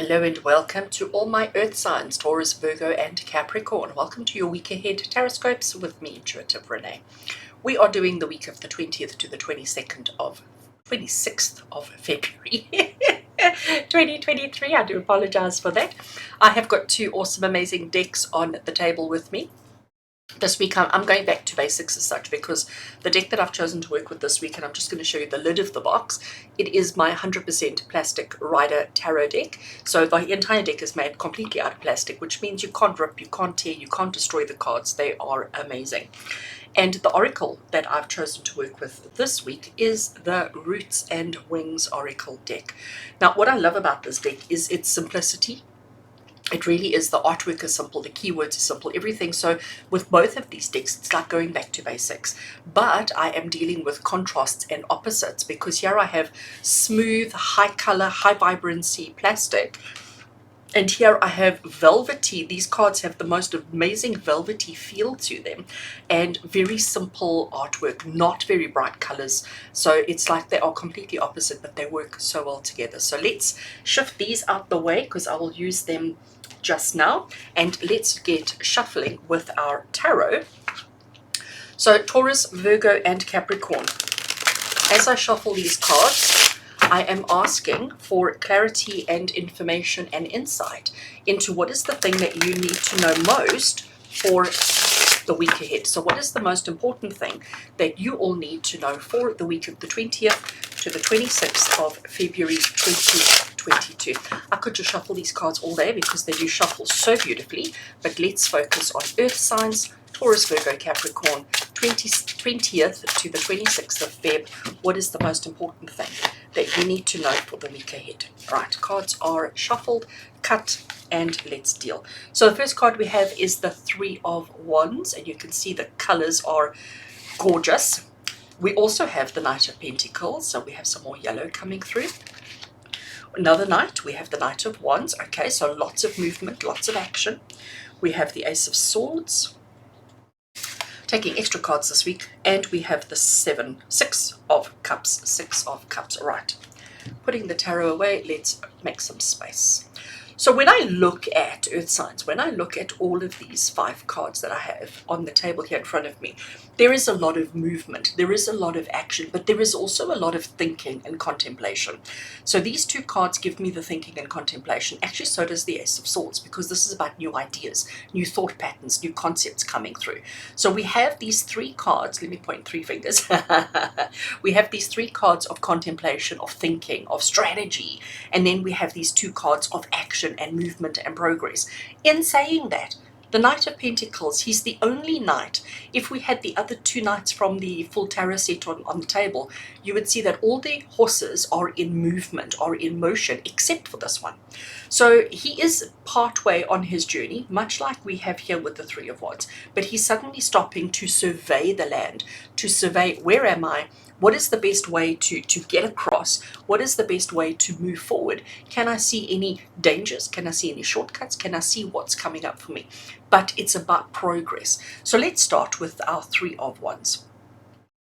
Hello and welcome to all my earth signs, Taurus, Virgo and Capricorn. Welcome to your week ahead TarotScopes with me, Intuitive Rene. We are doing the week of the 20th to the 26th of February 2023. I do apologize for that. I have got two awesome, amazing decks on the table with me. This week I'm going back to basics as such, because the deck that I've chosen to work with this week, and I'm just going to show you the lid of the box, it is my 100% plastic Rider tarot deck. So the entire deck is made completely out of plastic, which means you can't rip, you can't tear, you can't destroy the cards. They are amazing. And the oracle that I've chosen to work with this week is the Roots and Wings Oracle deck. Now, what I love about this deck is its simplicity. It really is. The artwork is simple, the keywords are simple, everything. So with both of these decks, it's like going back to basics. But I am dealing with contrasts and opposites, because here I have smooth, high color, high vibrancy plastic. And here I have velvety. These cards have the most amazing velvety feel to them, and very simple artwork, not very bright colors. So it's like they are completely opposite, but they work so well together. So let's shift these out the way, because I will use them just now. And let's get shuffling with our tarot. So Taurus, Virgo and Capricorn. As I shuffle these cards, I am asking for clarity and information and insight into what is the thing that you need to know most for the week ahead. So what is the most important thing that you all need to know for the week of the 20th to the 26th of February 2022? I could just shuffle these cards all day because they do shuffle so beautifully, but let's focus on earth signs, Taurus, Virgo, Capricorn, 20th to the 26th of Feb. What is the most important thing that you need to know for the week ahead? Right, cards are shuffled, cut, and let's deal. So the first card we have is the Three of Wands, and you can see the colors are gorgeous. We also have the Knight of Pentacles, so we have some more yellow coming through. Another Knight, we have the Knight of Wands. Okay, so lots of movement, lots of action. We have the Ace of Swords, taking extra cards this week, and we have the Six of Cups. Right, putting the tarot away, let's make some space. So when I look at earth signs, when I look at all of these 5 cards that I have on the table here in front of me, there is a lot of movement, there is a lot of action, but there is also a lot of thinking and contemplation. So these 2 cards give me the thinking and contemplation. Actually, so does the Ace of Swords, because this is about new ideas, new thought patterns, new concepts coming through. So we have these 3 cards, let me point 3 fingers. We have these 3 cards of contemplation, of thinking, of strategy, and then we have these 2 cards of action and movement and progress. In saying that, the Knight of Pentacles, he's the only knight. If we had the other 2 knights from the full tarot set on the table, you would see that all the horses are in movement, are in motion, except for this one. So he is partway on his journey, much like we have here with the Three of Wands, but he's suddenly stopping to survey the land, to survey, where am I? What is the best way to get across? What is the best way to move forward? Can I see any dangers? Can I see any shortcuts? Can I see what's coming up for me? But it's about progress. So let's start with our Three of Wands.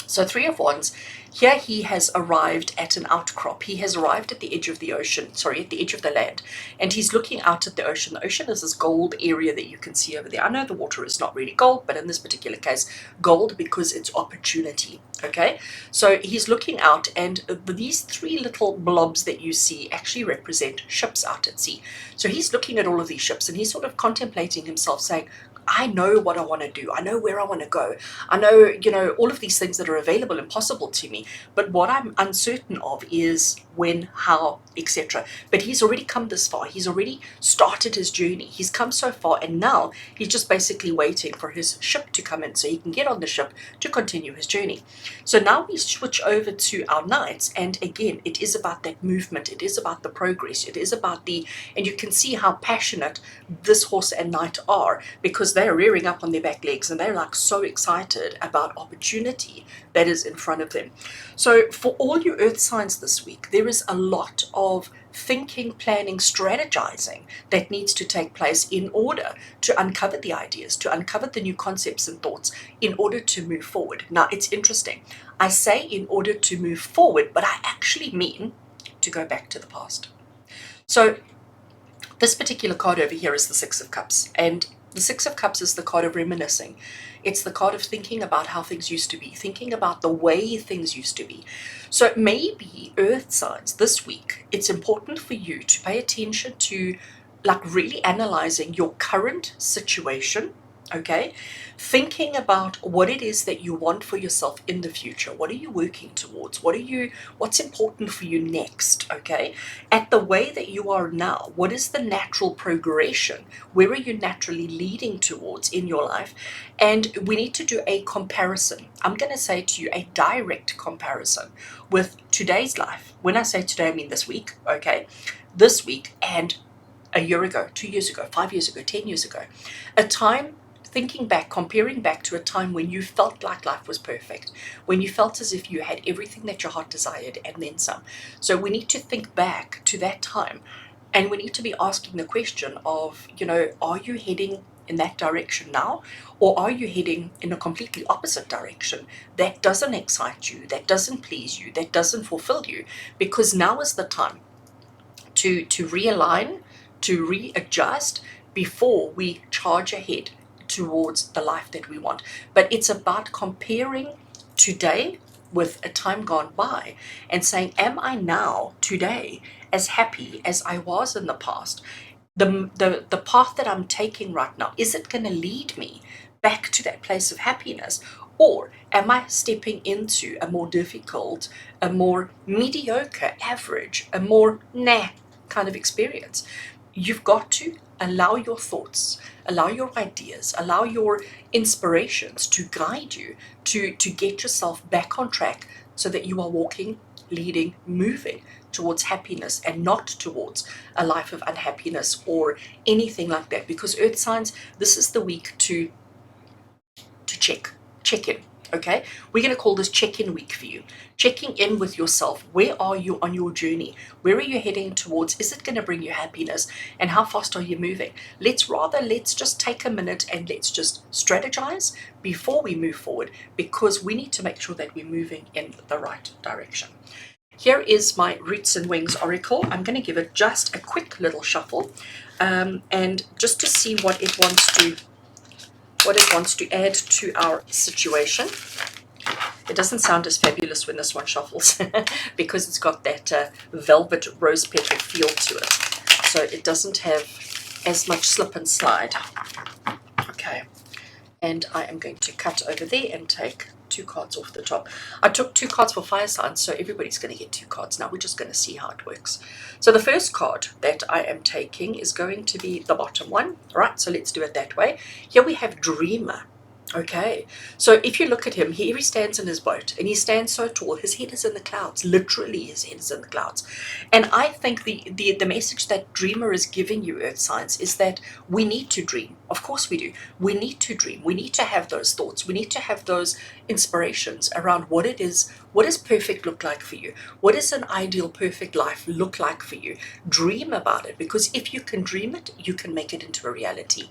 So Three of Wands, here he has arrived at an outcrop. He has arrived at the edge of the ocean, at the edge of the land, and he's looking out at the ocean. The ocean is this gold area that you can see over there. I know the water is not really gold, but in this particular case, gold, because it's opportunity. Okay, so he's looking out, and these 3 little blobs that you see actually represent ships out at sea. So he's looking at all of these ships, and he's sort of contemplating himself, saying, I know what I want to do. I know where I want to go. I know, all of these things that are available and possible to me. But what I'm uncertain of is when, how, etc. But he's already come this far. He's already started his journey. He's come so far, and now he's just basically waiting for his ship to come in so he can get on the ship to continue his journey. So now we switch over to our knights, and again, it is about that movement. It is about the progress. It is about and you can see how passionate this horse and knight are, because they're rearing up on their back legs, and they're like so excited about opportunity that is in front of them. So for all you earth signs this week, there is a lot of thinking, planning, strategizing that needs to take place in order to uncover the ideas, to uncover the new concepts and thoughts in order to move forward. Now, it's interesting. I say in order to move forward, but I actually mean to go back to the past. So This particular card over here is the Six of Cups, and the Six of Cups is the card of reminiscing. It's the card of thinking about how things used to be, thinking about the way things used to be. So maybe earth signs this week, it's important for you to pay attention to like really analyzing your current situation, okay? Thinking about what it is that you want for yourself in the future. What are you working towards? What's important for you next, okay? At the way that you are now, what is the natural progression? Where are you naturally leading towards in your life? And we need to do a comparison. I'm going to say to you a direct comparison with today's life. When I say today, I mean this week, okay? This week and a year ago, 2 years ago, 5 years ago, 10 years ago. A time, thinking back, comparing back to a time when you felt like life was perfect, when you felt as if you had everything that your heart desired and then some. So we need to think back to that time, and we need to be asking the question of, are you heading in that direction now, or are you heading in a completely opposite direction that doesn't excite you, that doesn't please you, that doesn't fulfill you? Because now is the time to realign, to readjust before we charge ahead towards the life that we want. But it's about comparing today with a time gone by and saying, am I now today as happy as I was in the past? The path that I'm taking right now, is it going to lead me back to that place of happiness? Or am I stepping into a more difficult, a more mediocre, average, a more nah kind of experience? You've got to allow your thoughts, allow your ideas, allow your inspirations to guide you to get yourself back on track so that you are walking, leading, moving towards happiness and not towards a life of unhappiness or anything like that. Because earth signs, this is the week to check in. Okay, we're going to call this check-in week for you. Checking in with yourself. Where are you on your journey? Where are you heading towards? Is it going to bring you happiness? And how fast are you moving? Let's just take a minute and let's just strategize before we move forward, because we need to make sure that we're moving in the right direction. Here is my Roots and Wings Oracle. I'm going to give it just a quick little shuffle, and just to see what it wants to add to our situation. It doesn't sound as fabulous when this one shuffles because it's got that velvet rose petal feel to it. So it doesn't have as much slip and slide. Okay, and I am going to cut over there and take 2 cards off the top. I took 2 cards for fire signs, so everybody's going to get 2 cards. Now we're just going to see how it works. So the first card that I am taking is going to be the bottom one. All right, so let's do it that way. Here we have Dreamer. Okay, so if you look at him, here he stands in his boat, and he stands so tall, his head is in the clouds, literally his head is in the clouds. And I think the message that Dreamer is giving you, Earth Signs, is that we need to dream. Of course we do. We need to dream. We need to have those thoughts. We need to have those inspirations around what does perfect look like for you? What does an ideal perfect life look like for you? Dream about it, because if you can dream it, you can make it into a reality.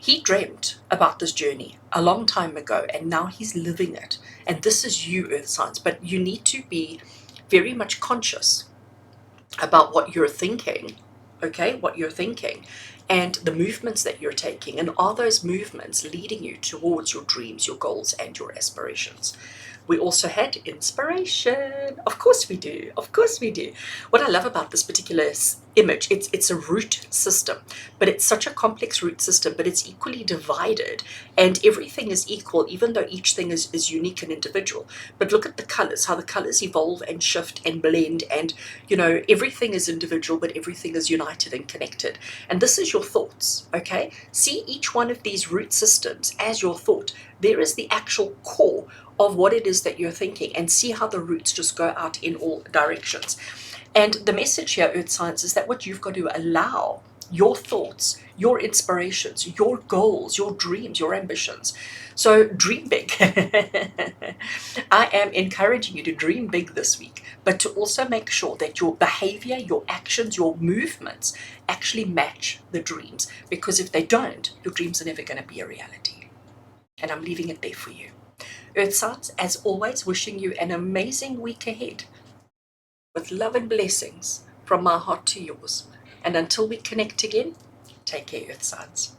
He dreamt about this journey a long time ago, and now he's living it. And this is you, Earth Signs, but you need to be very much conscious about what you're thinking, okay, what you're thinking, and the movements that you're taking. And are those movements leading you towards your dreams, your goals, and your aspirations? We also had inspiration. Of course we do. Of course we do. What I love about this particular image, it's a root system, but it's such a complex root system, but it's equally divided, and everything is equal, even though each thing is unique and individual. But look at the colors, how the colors evolve and shift and blend, and everything is individual, but everything is united and connected. And this is your thoughts, okay? See each one of these root systems as your thought. There is the actual core of what it is that you're thinking, and see how the roots just go out in all directions. And the message here, Earth Signs, is that what you've got to allow your thoughts, your inspirations, your goals, your dreams, your ambitions. So dream big. I am encouraging you to dream big this week, but to also make sure that your behavior, your actions, your movements actually match the dreams. Because if they don't, your dreams are never going to be a reality. And I'm leaving it there for you. Earth Signs, as always, wishing you an amazing week ahead with love and blessings from my heart to yours. And until we connect again, take care, Earth signs.